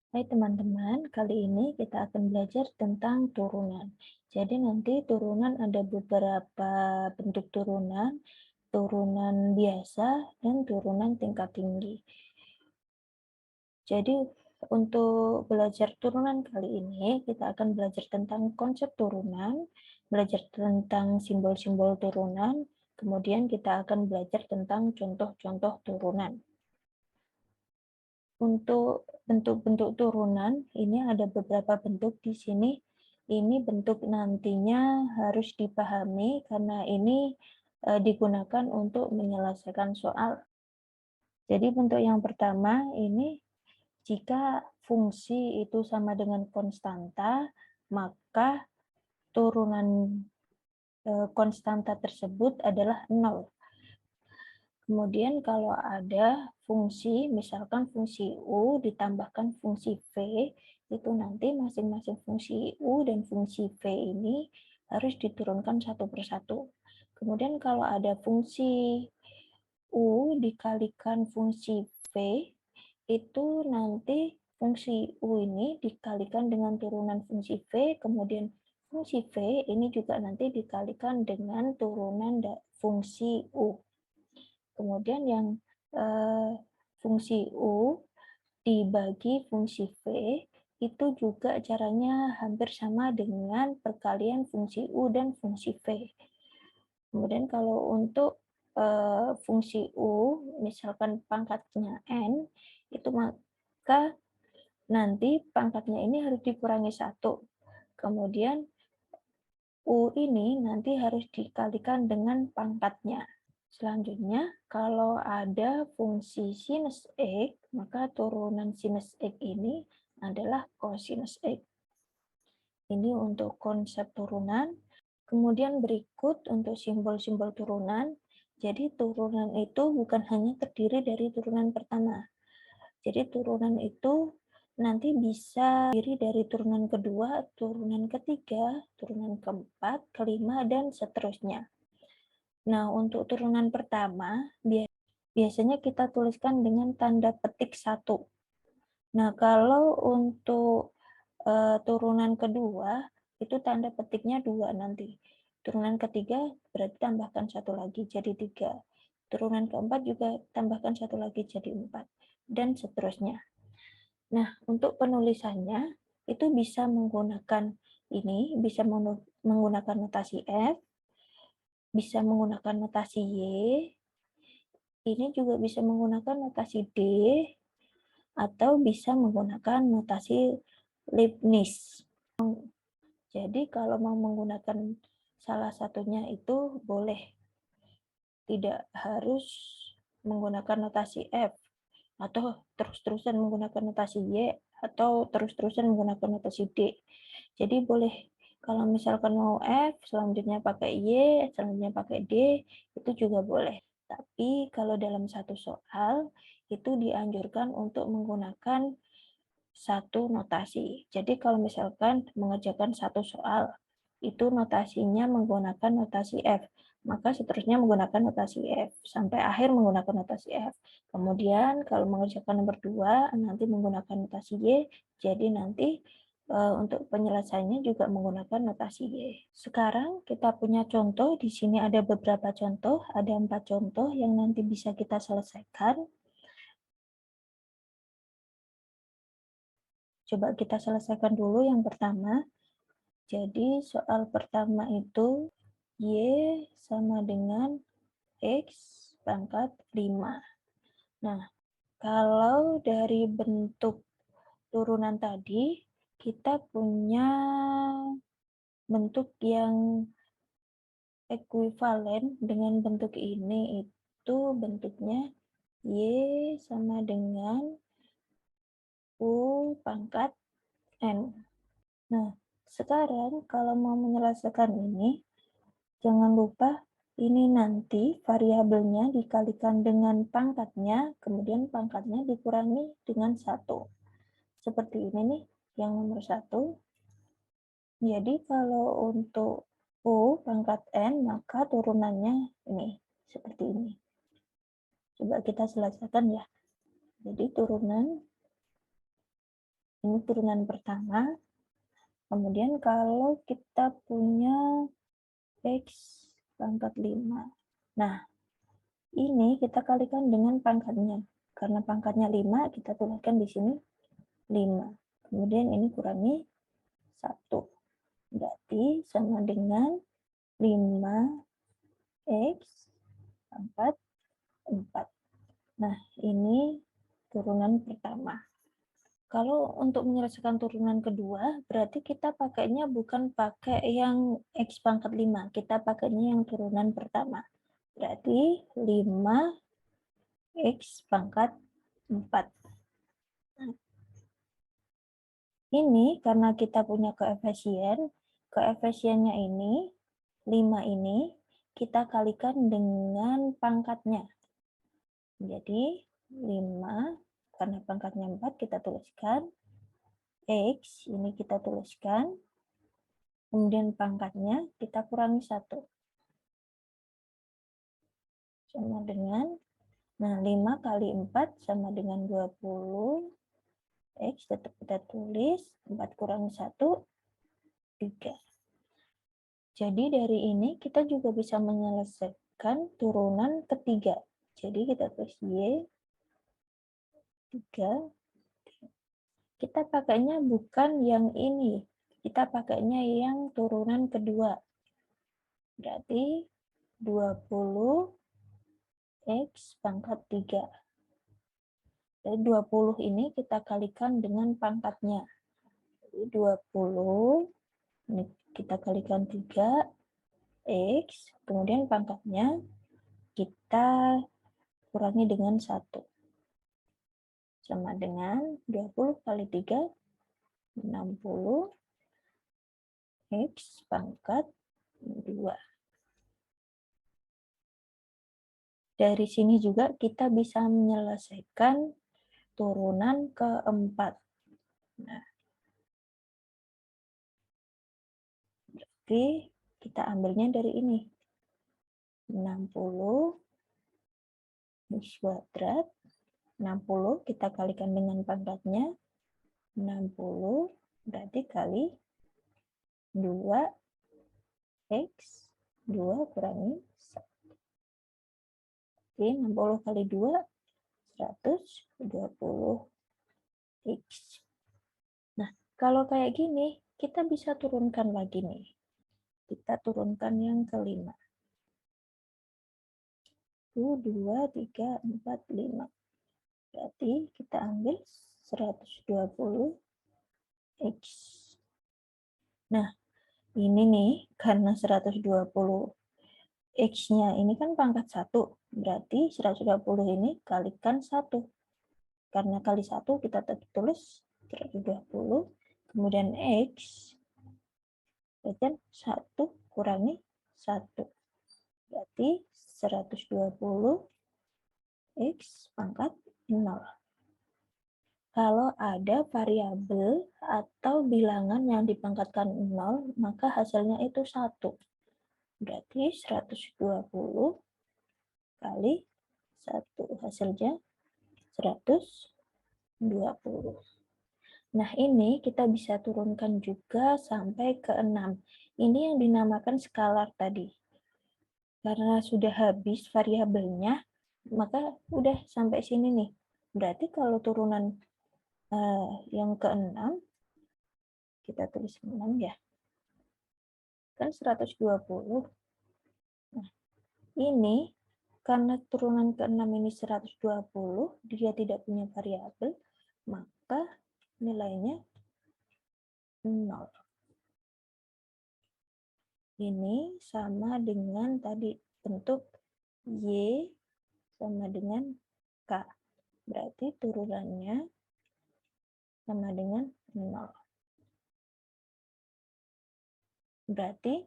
Hai teman-teman, kali ini kita akan belajar tentang turunan. Jadi nanti turunan ada beberapa bentuk turunan, turunan biasa, dan turunan tingkat tinggi. Jadi untuk belajar turunan kali ini, kita akan belajar tentang konsep turunan, belajar tentang simbol-simbol turunan, kemudian kita akan belajar tentang contoh-contoh turunan. Untuk bentuk-bentuk turunan, ini ada beberapa bentuk di sini. Ini bentuk nantinya harus dipahami karena ini digunakan untuk menyelesaikan soal. Jadi bentuk yang pertama ini jika fungsi itu sama dengan konstanta, maka turunan konstanta tersebut adalah 0. Kemudian kalau ada fungsi, misalkan fungsi U ditambahkan fungsi V, itu nanti masing-masing fungsi U dan fungsi V ini harus diturunkan satu persatu. Kemudian kalau ada fungsi U dikalikan fungsi V, itu nanti fungsi U ini dikalikan dengan turunan fungsi V, kemudian fungsi V ini juga nanti dikalikan dengan turunan fungsi U. Kemudian yang fungsi U dibagi fungsi V itu juga caranya hampir sama dengan perkalian fungsi U dan fungsi V. Kemudian kalau untuk fungsi U, misalkan pangkatnya N, itu maka nanti pangkatnya ini harus dikurangi 1. Kemudian U ini nanti harus dikalikan dengan pangkatnya. Selanjutnya, kalau ada fungsi sinus X, maka turunan sinus X ini adalah cosinus X. Ini untuk konsep turunan. Kemudian berikut untuk simbol-simbol turunan. Jadi turunan itu bukan hanya terdiri dari turunan pertama. Jadi turunan itu nanti bisa terdiri dari turunan kedua, turunan ketiga, turunan keempat, kelima, dan seterusnya. Nah, untuk turunan pertama, biasanya kita tuliskan dengan tanda petik 1. Nah, kalau untuk turunan kedua, itu tanda petiknya 2 nanti. Turunan ketiga berarti tambahkan 1 lagi, jadi 3. Turunan keempat juga tambahkan 1 lagi, jadi 4. Dan seterusnya. Nah, untuk penulisannya, itu bisa menggunakan ini, bisa menggunakan notasi F, bisa menggunakan notasi Y, ini juga bisa menggunakan notasi D, atau bisa menggunakan notasi Leibniz. Jadi kalau mau menggunakan salah satunya itu boleh. Tidak harus menggunakan notasi F, atau terus-terusan menggunakan notasi Y, atau terus-terusan menggunakan notasi D. Jadi boleh kalau misalkan mau F, selanjutnya pakai Y, selanjutnya pakai D, itu juga boleh. Tapi kalau dalam satu soal, itu dianjurkan untuk menggunakan satu notasi. Jadi kalau misalkan mengerjakan satu soal, itu notasinya menggunakan notasi F, maka seterusnya menggunakan notasi F, sampai akhir menggunakan notasi F. Kemudian kalau mengerjakan nomor 2, nanti menggunakan notasi Y, jadi nanti untuk penyelesaiannya juga menggunakan notasi Y. Sekarang kita punya contoh, di sini ada beberapa contoh, ada 4 contoh yang nanti bisa kita selesaikan. Coba kita selesaikan dulu yang pertama. Jadi soal pertama itu Y sama dengan X pangkat 5. Nah, kalau dari bentuk turunan tadi, kita punya bentuk yang ekuivalen dengan bentuk ini, itu bentuknya Y sama dengan U pangkat N. Nah, sekarang kalau mau menyelesaikan ini, jangan lupa ini nanti variabelnya dikalikan dengan pangkatnya, kemudian pangkatnya dikurangi dengan 1. Seperti ini nih, yang nomor 1. Jadi kalau untuk U pangkat N, maka turunannya ini, seperti ini. Coba kita selesaikan ya. Jadi turunan Ini turunan pertama. Kemudian kalau kita punya X pangkat 5. Nah, ini kita kalikan dengan pangkatnya. Karena pangkatnya 5, kita tuliskan di sini 5. Kemudian ini kurangi 1. Berarti sama dengan 5X pangkat 4. Nah, ini turunan pertama. Kalau untuk menyelesaikan turunan kedua, berarti kita pakainya bukan pakai yang X pangkat 5. Kita pakainya yang turunan pertama. Berarti 5X pangkat 4. Nah, ini karena kita punya koefisiennya ini, 5 ini, kita kalikan dengan pangkatnya. Jadi 5, karena pangkatnya 4, kita tuliskan. X, ini kita tuliskan. Kemudian pangkatnya kita kurangi 1. Sama dengan, nah 5 kali 4 sama dengan 20. X tetap kita tulis, 4 kurangi 1, 3. Jadi dari ini kita juga bisa menyelesaikan turunan ketiga. Jadi kita tulis Y, 3. Kita pakainya bukan yang ini, kita pakainya yang turunan kedua. Berarti 20X pangkat 3. Jadi 20 ini kita kalikan dengan pangkatnya. Jadi 20, ini kita kalikan 3, X, kemudian pangkatnya kita kurangi dengan 1. Sama dengan 20 kali 3, 60, X pangkat 2. Dari sini juga kita bisa menyelesaikan turunan keempat. Nah, berarti kita ambilnya dari ini. 60 X kuadrat. 60 kita kalikan dengan pangkatnya. 60 berarti kali 2X. 2 kurangi 1. Oke, 60 kali 2, 120X. Nah, kalau kayak gini, kita bisa turunkan lagi nih. Kita turunkan yang kelima. 1, 2, 3, 4, 5. Berarti kita ambil 120X. Nah, ini nih, karena 120 X-nya ini kan pangkat 1, berarti 120 ini kalikan 1. Karena kali 1 kita tulis 120, kemudian X, berarti 1 kurangi 1. Berarti 120 X pangkat 0. Kalau ada variabel atau bilangan yang dipangkatkan 0, maka hasilnya itu 1. Berarti 120 kali 1. Hasilnya 120. Nah, ini kita bisa turunkan juga sampai ke 6. Ini yang dinamakan skalar tadi. Karena sudah habis variabelnya, maka udah sampai sini nih. Berarti kalau turunan yang ke-6, kita tulis 6 ya. Kan 120. Nah, ini karena turunan ke-6 ini 120, dia tidak punya variabel, maka nilainya 0. Ini sama dengan tadi bentuk Y sama dengan K. Berarti turunannya sama dengan 0. Berarti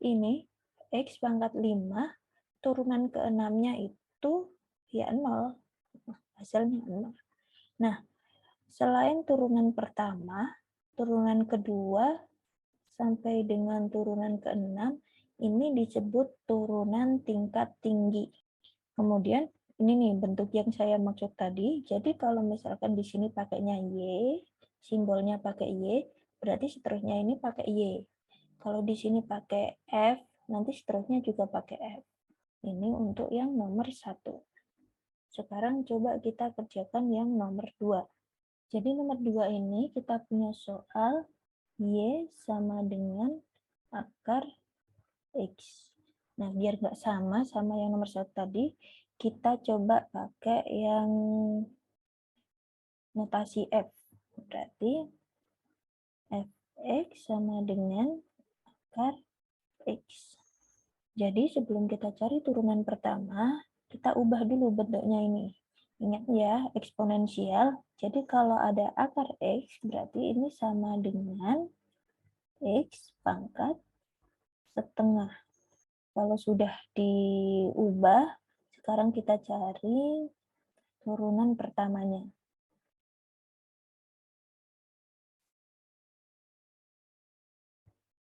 ini X pangkat 5, turunan ke-6-nya itu ya 0. Hasilnya 0. Nah, selain turunan pertama, turunan kedua, sampai dengan turunan ke-6, ini disebut turunan tingkat tinggi. Kemudian, ini nih bentuk yang saya maksud tadi. Jadi kalau misalkan di sini pakainya Y, simbolnya pakai Y, berarti seterusnya ini pakai Y. Kalau di sini pakai F, nanti seterusnya juga pakai F. Ini untuk yang nomor 1. Sekarang coba kita kerjakan yang nomor 2. Jadi nomor 2 ini kita punya soal Y sama dengan akar X. Nah, biar nggak sama yang nomor 1 tadi, kita coba pakai yang notasi F. Berarti Fx sama dengan akar X. Jadi sebelum kita cari turunan pertama, kita ubah dulu bentuknya ini. Ingat ya, eksponensial. Jadi kalau ada akar X, berarti ini sama dengan X pangkat setengah. Kalau sudah diubah, sekarang kita cari turunan pertamanya.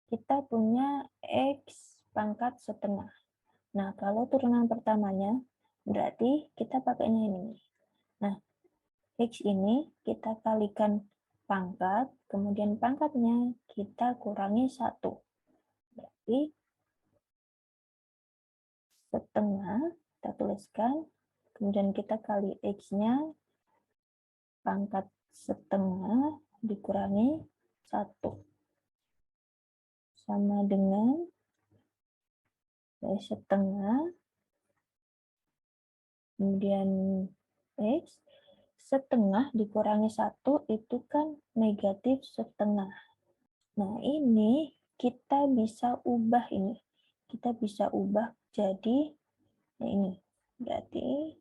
Kita punya X pangkat setengah. Nah, kalau turunan pertamanya, berarti kita pakainya ini. Nah, X ini kita kalikan pangkat, kemudian pangkatnya kita kurangi 1. Berarti setengah, kita tuliskan, kemudian kita kali X-nya, pangkat setengah dikurangi 1. Sama dengan setengah, kemudian X, setengah dikurangi 1 itu kan negatif setengah. Nah, ini kita bisa ubah ini. Kita bisa ubah jadi ini. Berarti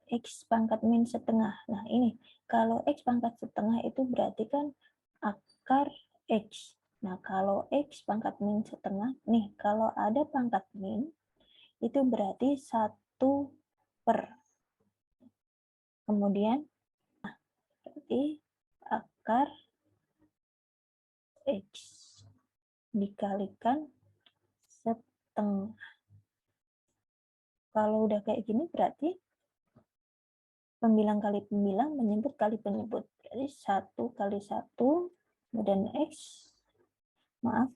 X pangkat min setengah. Nah, ini. Kalau X pangkat setengah itu berarti kan akar X. Nah, kalau X pangkat min setengah, nih, kalau ada pangkat min, itu berarti 1 per. Kemudian, berarti akar X dikalikan setengah. Kalau udah kayak gini berarti pembilang kali pembilang, penyebut kali penyebut. Jadi 1 kali 1, kemudian X, maaf,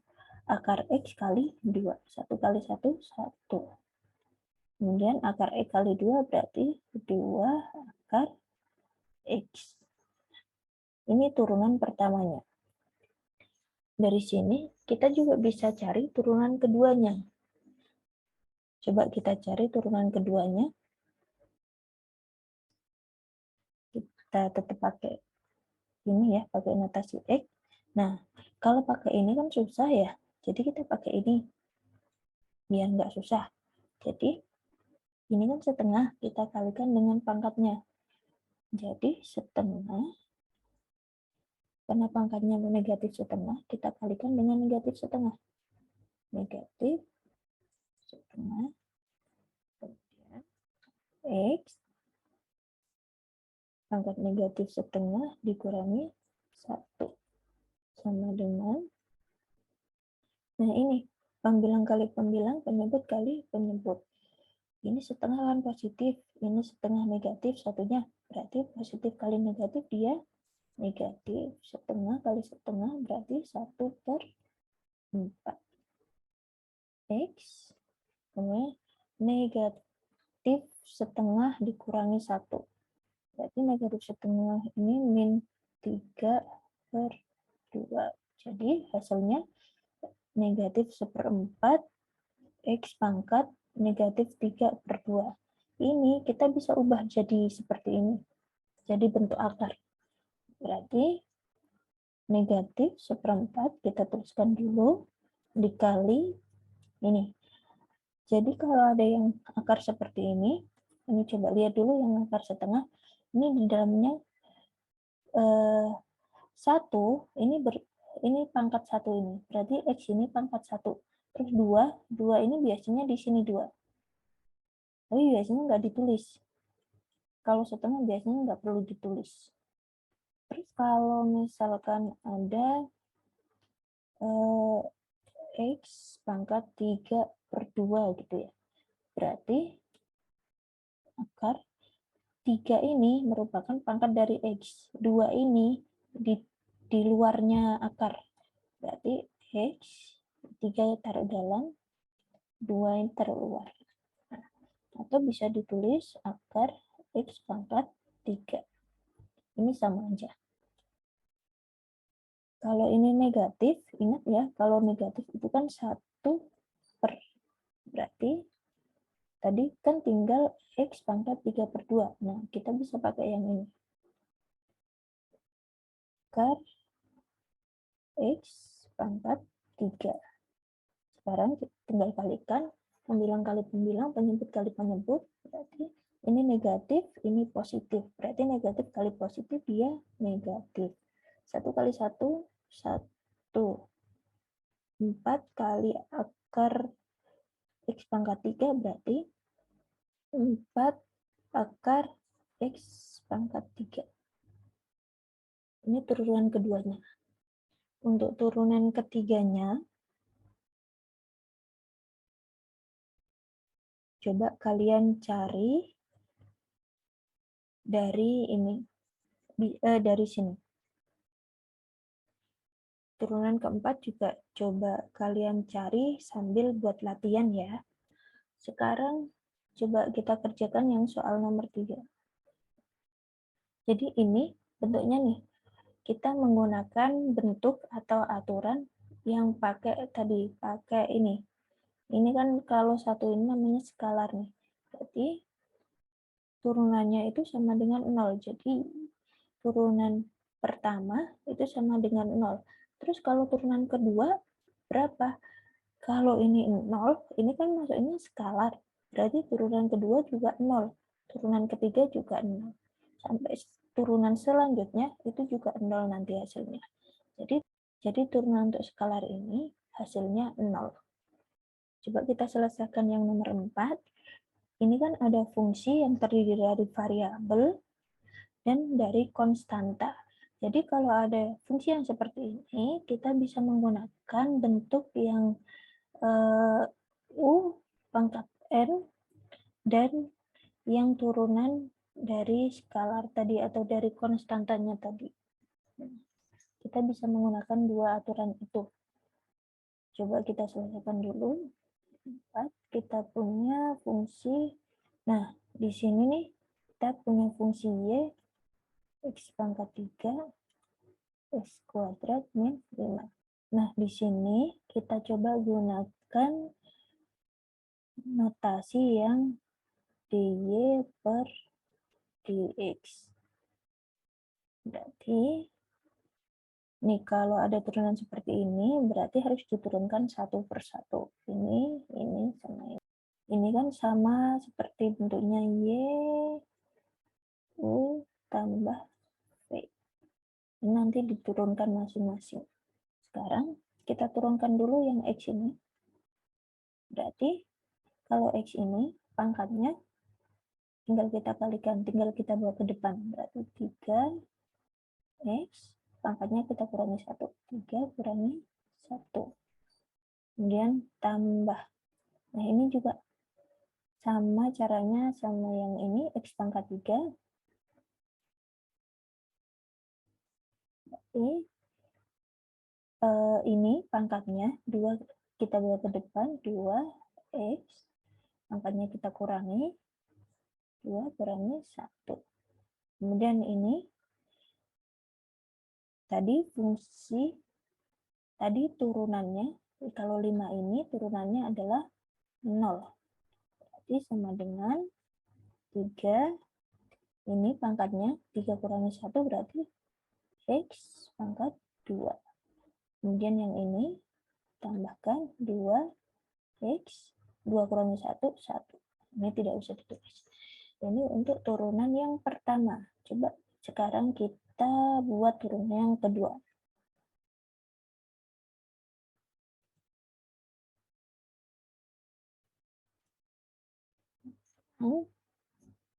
akar X kali 2. 1 kali 1, 1. Kemudian akar X kali 2 berarti 2 akar X. Ini turunan pertamanya. Dari sini kita juga bisa cari turunan keduanya. Coba kita cari turunan keduanya. Kita tetap pakai ini ya, pakai notasi X. Nah, kalau pakai ini kan susah ya. Jadi kita pakai ini. Biar nggak susah. Jadi, ini kan setengah, kita kalikan dengan pangkatnya. Jadi, setengah, karena pangkatnya negatif setengah, kita kalikan dengan negatif setengah. Negatif setengah, kemudian X, pangkat negatif setengah dikurangi 1. Sama dengan, nah ini, pembilang kali pembilang, penyebut kali penyebut. Ini setengah kan positif, ini setengah negatif, satunya. Berarti positif kali negatif dia negatif. Setengah kali setengah berarti 1/4. X, kemudian negatif setengah dikurangi 1. Berarti negatif setengah ini min 3/2. Jadi hasilnya negatif 1/4 X pangkat negatif 3/2. Ini kita bisa ubah jadi seperti ini. Jadi bentuk akar. Berarti negatif 1/4 kita tuliskan dulu dikali ini. Jadi kalau ada yang akar seperti ini coba lihat dulu yang akar setengah. Ini di dalamnya 1, ini pangkat 1 ini. Berarti X ini pangkat 1. Terus 2 ini biasanya di sini 2. Tapi biasanya nggak ditulis. Kalau setengah biasanya nggak perlu ditulis. Terus kalau misalkan ada X pangkat 3/2 gitu ya. Berarti akar 3 ini merupakan pangkat dari X. 2 ini di luarnya akar. Berarti X, 3 taruh dalam, 2 yang taruh luar. Nah, atau bisa ditulis akar X pangkat 3. Ini sama aja. Kalau ini negatif, ingat ya, kalau negatif itu kan 1 per. Berarti tadi kan tinggal X pangkat 3/2. Nah, kita bisa pakai yang ini. Akar X pangkat 3. Sekarang tinggal kalikan, pembilang kali pembilang, penyebut kali penyebut, berarti ini negatif, ini positif. Berarti negatif kali positif dia negatif. 1 kali 1, 1. 4 kali akar X pangkat 3 berarti 4 akar X pangkat 3. Ini turunan keduanya. Untuk turunan ketiganya, coba kalian cari dari ini, dari sini. Turunan keempat juga coba kalian cari sambil buat latihan ya. Sekarang coba kita kerjakan yang soal nomor 3. Jadi ini bentuknya nih. Kita menggunakan bentuk atau aturan yang pakai ini. Ini kan kalau satu ini namanya skalar nih. Berarti turunannya itu sama dengan 0. Jadi turunan pertama itu sama dengan 0. Terus kalau turunan kedua berapa? Kalau ini 0, ini kan masuknya skalar. Berarti turunan kedua juga 0. Turunan ketiga juga 0. Sampai turunan selanjutnya itu juga 0 nanti hasilnya. Jadi turunan untuk skalar ini hasilnya 0. Coba kita selesaikan yang nomor 4. Ini kan ada fungsi yang terdiri dari variabel dan dari konstanta. Jadi kalau ada fungsi yang seperti ini, kita bisa menggunakan bentuk yang U pangkat N dan yang turunan dari skalar tadi atau dari konstantanya tadi. Kita bisa menggunakan dua aturan itu. Coba kita selesaikan dulu. 4, kita punya fungsi. Nah, di sini nih kita punya fungsi Y X pangkat 3 X kuadrat min 5. Nah, di sini kita coba gunakan notasi yang dy per dx. Berarti nih kalau ada turunan seperti ini berarti harus diturunkan 1 per 1. Ini sama ini. Ini kan sama seperti bentuknya Y U tambah V. Ini nanti diturunkan masing-masing. Sekarang kita turunkan dulu yang X ini. Berarti kalau X ini pangkatnya tinggal kita kalikan, tinggal kita bawa ke depan. Berarti 3X, pangkatnya kita kurangi 1. 3 kurangi 1. Kemudian tambah. Nah, ini juga sama caranya sama yang ini, X pangkat 3. Berarti ini pangkatnya 2 kita bawa ke depan, 2X. Pangkatnya kita kurangi, 2 kurangi 1. Kemudian ini tadi fungsi tadi turunannya, kalau 5 ini turunannya adalah 0. Berarti sama dengan 3, ini pangkatnya 3 kurangi 1 berarti X pangkat 2. Kemudian yang ini tambahkan 2X, 2 kurangi 1, 1. Ini tidak usah ditulis. Ini untuk turunan yang pertama. Coba sekarang kita buat turunan yang kedua.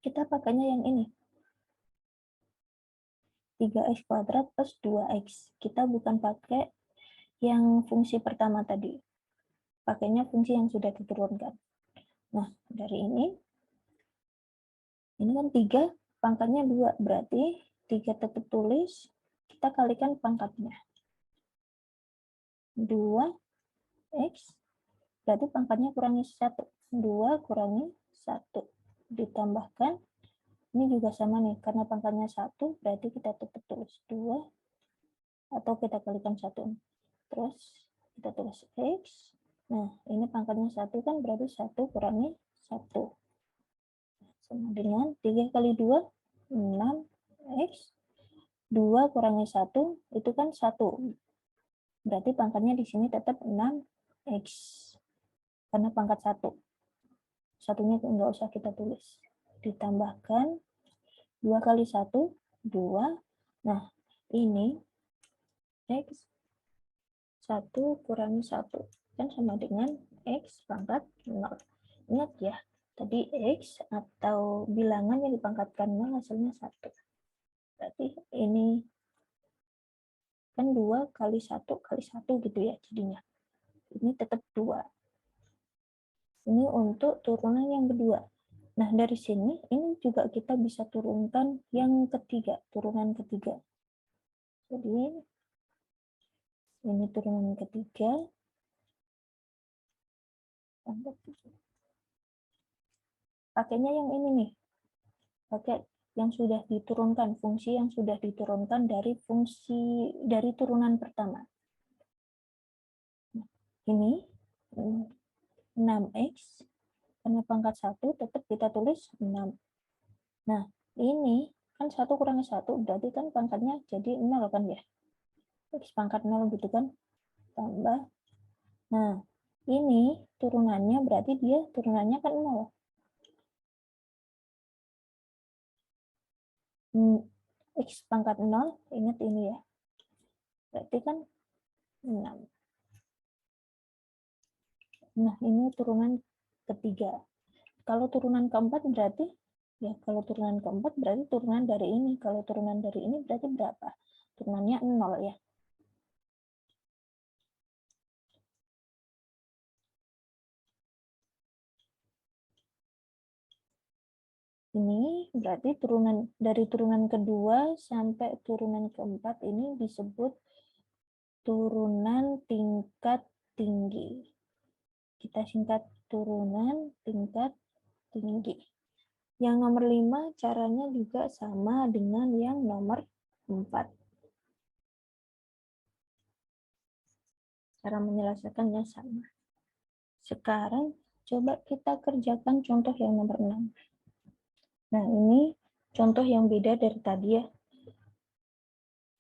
Kita pakainya yang ini. 3x kuadrat plus 2x. Kita bukan pakai yang fungsi pertama tadi. Pakainya fungsi yang sudah diturunkan. Nah, dari ini kan 3, pangkatnya 2. Berarti 3 tetap tulis, kita kalikan pangkatnya. 2x, berarti pangkatnya kurangi 1. 2 kurangi 1. Ditambahkan, ini juga sama nih, karena pangkatnya 1, berarti kita tetap tulis 2, atau kita kalikan 1. Terus, kita tulis x. Nah, ini pangkatnya 1 kan, berarti 1 kurangi 1. Sama dengan 3 kali 2, 6x. 2 kurangi 1, itu kan 1. Berarti pangkatnya di sini tetap 6x. Karena pangkat 1. Satunya nggak usah kita tulis. Ditambahkan 2 kali 1, 2. Nah, ini x 1 kurangi 1. Kan sama dengan x pangkat 0. Ingat ya, tadi x atau bilangan yang dipangkatkan 0 hasilnya 1. Berarti ini kan 2 kali 1 kali 1 gitu ya jadinya. Ini tetap 2. Ini untuk turunan yang kedua. Nah, dari sini ini juga kita bisa turunkan yang ketiga, turunan ketiga. Jadi ini turunan ketiga. Pakainya yang ini nih. Pakai yang sudah diturunkan, fungsi yang sudah diturunkan dari turunan pertama. Ini 6x, karena pangkat 1 tetap kita tulis 6. Nah, ini kan 1 kurangi 1, berarti kan pangkatnya jadi 0 kan ya. X pangkat 0 gitu kan. Tambah. Nah, ini turunannya berarti dia turunannya kan 0. X pangkat 0, ingat ini ya. Berarti kan 6. Nah, ini turunan ketiga. Kalau turunan keempat berarti, ya kalau turunan keempat berarti turunan dari ini. Kalau turunan dari ini berarti berapa? Turunannya 0 ya. Ini berarti dari turunan kedua sampai turunan keempat ini disebut turunan tingkat tinggi. Kita singkat turunan tingkat tinggi. Yang nomor 5 caranya juga sama dengan yang nomor 4. Cara menyelesaikannya sama. Sekarang coba kita kerjakan contoh yang nomor 6. Nah, ini contoh yang beda dari tadi ya.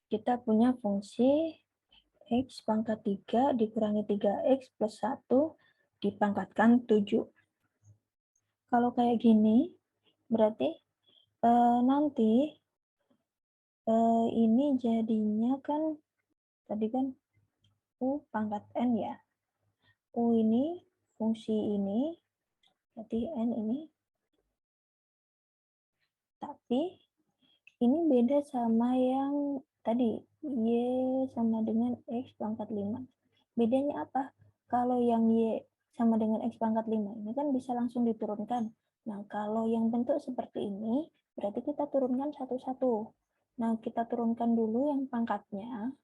Kita punya fungsi x pangkat 3 dikurangi 3x plus 1 dipangkatkan 7. Kalau kayak gini, berarti nanti ini jadinya kan, tadi kan U pangkat N ya. U ini, fungsi ini, berarti N ini. Tapi, ini beda sama yang tadi, Y sama dengan X pangkat 5. Bedanya apa? Kalau yang Y sama dengan X pangkat 5, ini kan bisa langsung diturunkan. Nah, kalau yang bentuk seperti ini, berarti kita turunkan satu-satu. Nah, kita turunkan dulu yang pangkatnya,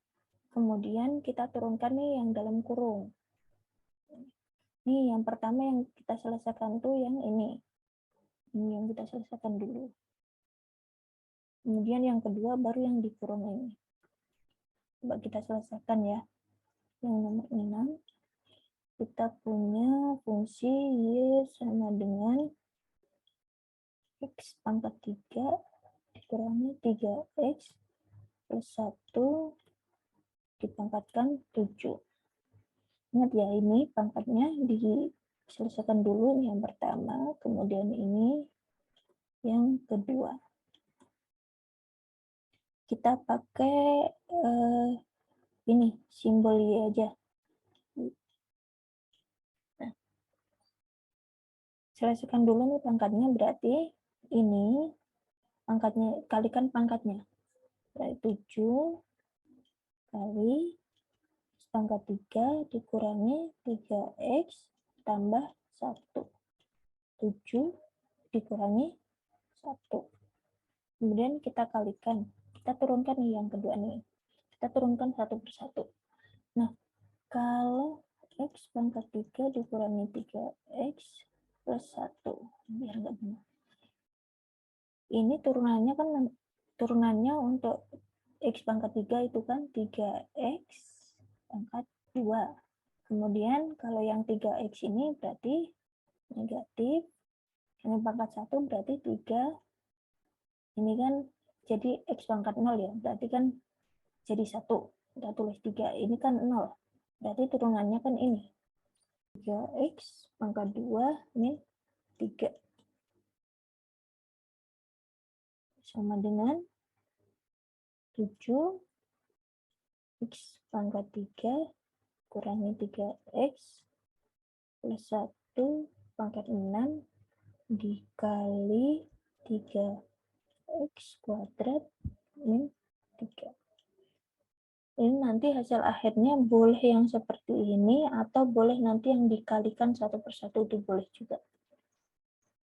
kemudian kita turunkan nih yang dalam kurung. Nih, yang pertama yang kita selesaikan tuh yang ini. Ini yang kita selesaikan dulu. Kemudian yang kedua baru yang dikurung ini. Coba kita selesaikan ya. Yang nomor 6. Kita punya fungsi Y sama dengan X pangkat 3 dikurangi 3X plus 1 dipangkatkan 7. Ingat ya, ini pangkatnya diselesaikan dulu yang pertama, kemudian ini yang kedua. Kita pakai ini, simbol Y aja. Nah, selesaikan dulu nih pangkatnya, berarti ini pangkatnya, kalikan pangkatnya. Berarti 7 kali pangkat 3 dikurangi 3x tambah 1. 7 dikurangi 1. Kemudian kita kalikan. Kita turunkan nih yang kedua nih. Kita turunkan satu persatu. Nah, kalau X pangkat 3 dikurangi 3X plus 1, biar nggak benar. Ini turunannya untuk X pangkat 3 itu kan 3X pangkat 2. Kemudian kalau yang 3X ini berarti negatif, ini pangkat 1 berarti 3, ini kan jadi X pangkat 0 ya, berarti kan jadi 1, kita tulis 3, ini kan 0, berarti turunannya kan ini, 3X pangkat 2 min 3, sama dengan 7 X pangkat 3 kurangi 3X plus 1 pangkat 6 dikali 3X kuadrat min 3. Ini nanti hasil akhirnya boleh yang seperti ini atau boleh nanti yang dikalikan satu persatu, itu boleh juga.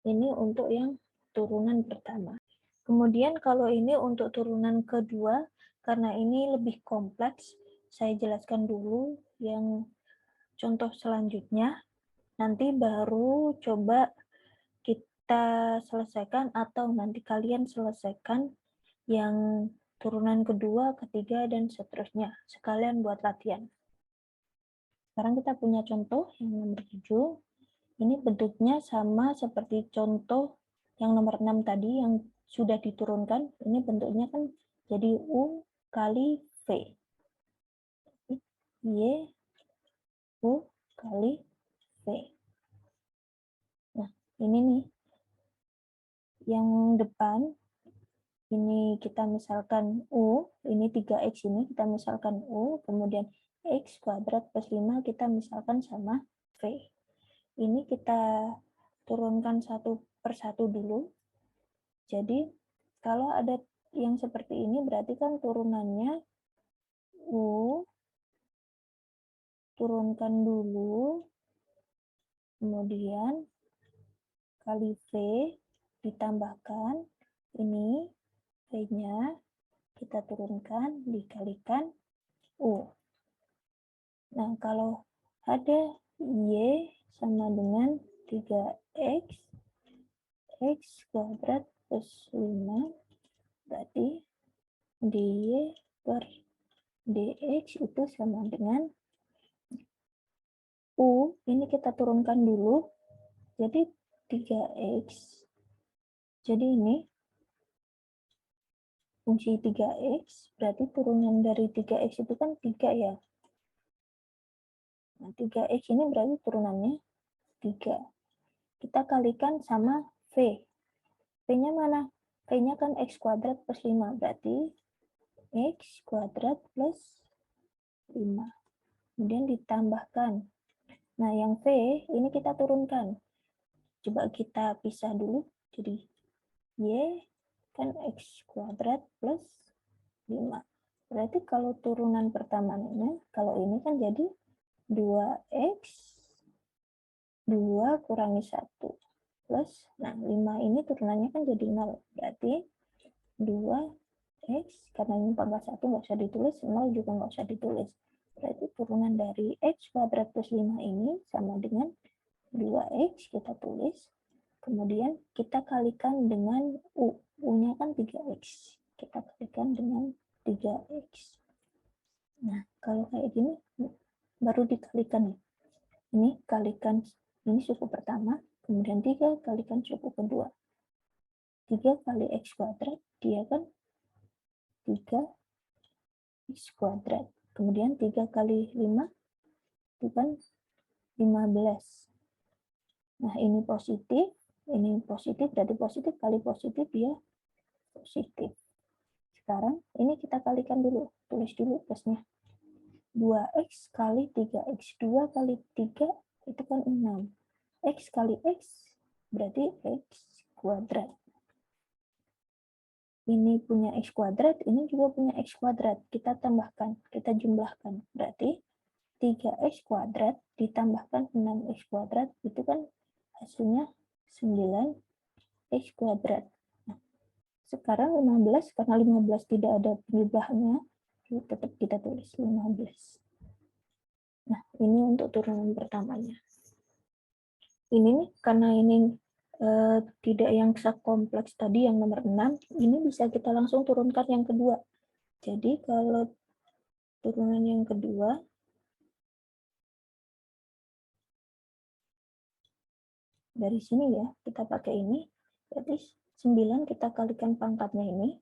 Ini untuk yang turunan pertama. Kemudian kalau ini untuk turunan kedua, karena ini lebih kompleks, saya jelaskan dulu yang contoh selanjutnya. Nanti baru coba kita selesaikan atau nanti kalian selesaikan yang turunan kedua, ketiga, dan seterusnya. Sekalian buat latihan. Sekarang kita punya contoh yang nomor 7. Ini bentuknya sama seperti contoh yang nomor 6 tadi yang sudah diturunkan. Ini bentuknya kan jadi U kali V. Y, U kali V. Nah, ini nih. Yang depan, ini kita misalkan U, ini 3X ini kita misalkan U, kemudian X kuadrat plus 5 kita misalkan sama V. Ini kita turunkan satu persatu dulu. Jadi kalau ada yang seperti ini berarti kan turunannya U, turunkan dulu, kemudian kali V, ditambahkan ini V-nya, kita turunkan, dikalikan U. Nah, kalau ada Y sama dengan 3X, X kuadrat plus 5, berarti dy per dx itu sama dengan U, ini kita turunkan dulu, jadi 3X. Jadi ini fungsi 3X, berarti turunan dari 3X itu kan 3 ya. Nah, 3X ini berarti turunannya 3. Kita kalikan sama V. V-nya mana? V-nya kan X kuadrat plus 5, berarti X kuadrat plus 5. Kemudian ditambahkan. Nah, yang V ini kita turunkan. Coba kita pisah dulu. Jadi Y kan X kuadrat plus 5. Berarti kalau turunan pertamanya, kalau ini kan jadi 2X 2 kurangi 1 plus, nah 5 ini turunannya kan jadi 0. Berarti 2X, karena ini pangkat 1 nggak usah ditulis, 0 juga nggak usah ditulis. Berarti turunan dari X kuadrat plus 5 ini sama dengan 2X, kita tulis. Kemudian kita kalikan dengan U. U-nya kan 3X. Kita kalikan dengan 3X. Nah, kalau kayak gini, baru dikalikan ya. Ini kalikan, ini suku pertama, kemudian 3 kalikan suku kedua. 3 kali X kuadrat, dia kan 3X kuadrat. Kemudian 3 kali 5, itu kan 15. Nah, ini positif berarti positif kali positif, dia positif. Sekarang ini kita kalikan dulu, tulis dulu plusnya. 2X kali 3X, 2 kali 3 itu kan 6. X kali X berarti X kuadrat. Ini punya X kuadrat, ini juga punya X kuadrat. Kita tambahkan, kita jumlahkan. Berarti 3X kuadrat ditambahkan 6X kuadrat, itu kan hasilnya 9X kuadrat. Nah, sekarang 15, karena 15 tidak ada penjumlahannya, tetap kita tulis 15. Nah, ini untuk turunan pertamanya. Ini nih, karena ini tidak yang kompleks tadi yang nomor 6, ini bisa kita langsung turunkan yang kedua. Jadi kalau turunan yang kedua, dari sini ya, kita pakai ini, berarti 9 kita kalikan pangkatnya ini,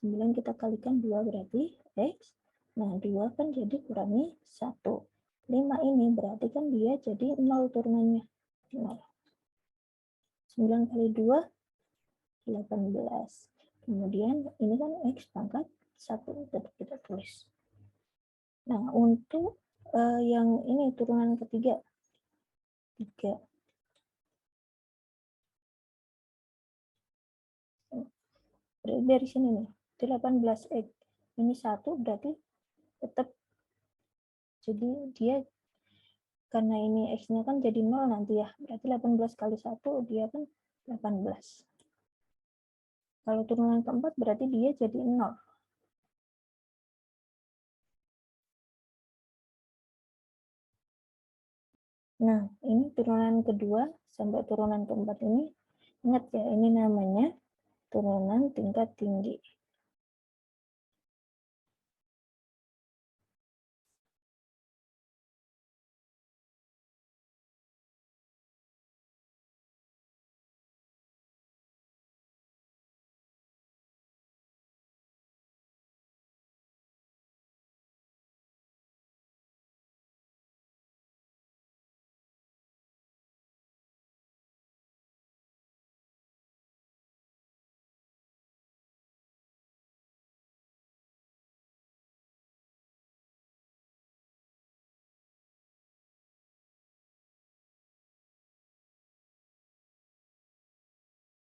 9 kita kalikan 2 berarti X, nah 2 kan jadi kurangi 1. 5 ini berarti kan dia jadi 0 turunannya, 0. 9 kali 2, 18. Kemudian ini kan X pangkat 1, tetap kita tulis. Nah, untuk yang ini turunan ketiga, 3. Dari sini nih, 18X. Ini 1 berarti tetap, jadi dia karena ini X-nya kan jadi 0 nanti ya, berarti 18 kali 1 dia kan 18. Kalau turunan keempat berarti dia jadi 0. Nah, ini turunan kedua sampai turunan keempat ini, ingat ya, ini namanya turunan tingkat tinggi.